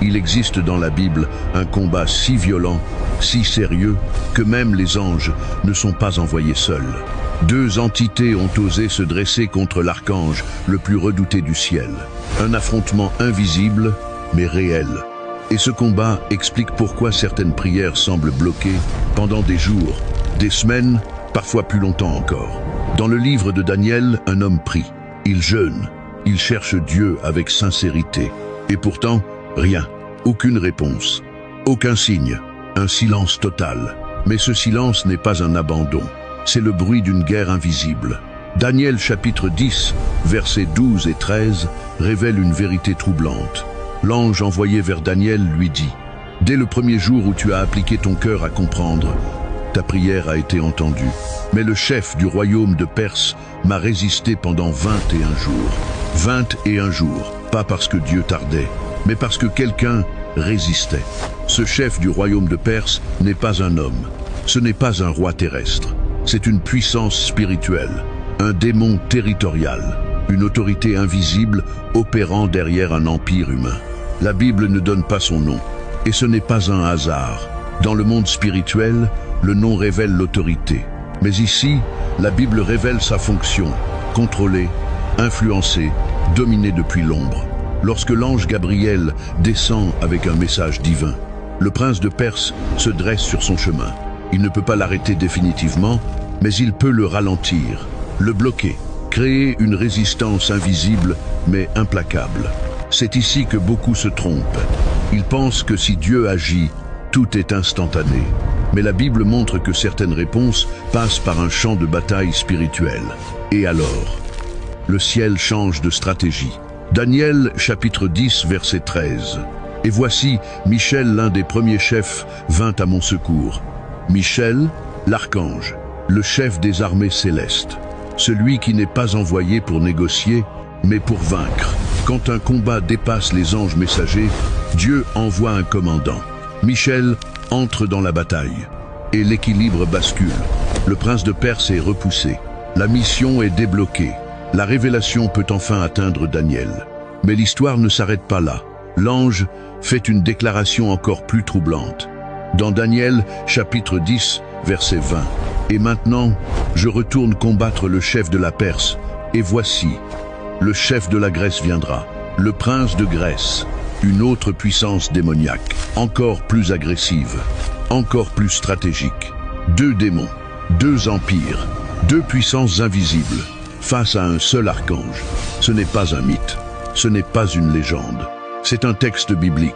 Il existe dans la Bible un combat si violent, si sérieux, que même les anges ne sont pas envoyés seuls. Deux entités ont osé se dresser contre l'archange le plus redouté du ciel. Un affrontement invisible, mais réel. Et ce combat explique pourquoi certaines prières semblent bloquées pendant des jours, des semaines, parfois plus longtemps encore. Dans le livre de Daniel, un homme prie. Il jeûne, il cherche Dieu avec sincérité. Et pourtant, rien, aucune réponse, aucun signe, un silence total. Mais ce silence n'est pas un abandon, c'est le bruit d'une guerre invisible. Daniel chapitre 10, versets 12 et 13, révèle une vérité troublante. L'ange envoyé vers Daniel lui dit « Dès le premier jour où tu as appliqué ton cœur à comprendre, ta prière a été entendue. Mais le chef du royaume de Perse m'a résisté pendant 21 jours. 21 jours, pas parce que Dieu tardait, mais parce que quelqu'un résistait. Ce chef du royaume de Perse n'est pas un homme, ce n'est pas un roi terrestre. C'est une puissance spirituelle, un démon territorial, une autorité invisible opérant derrière un empire humain. La Bible ne donne pas son nom, et ce n'est pas un hasard. Dans le monde spirituel, le nom révèle l'autorité. Mais ici, la Bible révèle sa fonction, contrôler, influencer, dominer depuis l'ombre. Lorsque l'ange Gabriel descend avec un message divin, le prince de Perse se dresse sur son chemin. Il ne peut pas l'arrêter définitivement, mais il peut le ralentir, le bloquer, créer une résistance invisible mais implacable. C'est ici que beaucoup se trompent. Ils pensent que si Dieu agit, tout est instantané. Mais la Bible montre que certaines réponses passent par un champ de bataille spirituel. Et alors, le ciel change de stratégie. Daniel chapitre 10 verset 13. Et voici, Michel, l'un des premiers chefs, vint à mon secours. Michel, l'archange, le chef des armées célestes. Celui qui n'est pas envoyé pour négocier, mais pour vaincre. Quand un combat dépasse les anges messagers, Dieu envoie un commandant. Michel entre dans la bataille, et l'équilibre bascule. Le prince de Perse est repoussé. La mission est débloquée. La révélation peut enfin atteindre Daniel. Mais l'histoire ne s'arrête pas là. L'ange fait une déclaration encore plus troublante. Dans Daniel, chapitre 10, verset 20. Et maintenant, je retourne combattre le chef de la Perse, et voici, le chef de la Grèce viendra, le prince de Grèce, une autre puissance démoniaque, encore plus agressive, encore plus stratégique. Deux démons, deux empires, deux puissances invisibles, face à un seul archange. Ce n'est pas un mythe, ce n'est pas une légende, c'est un texte biblique.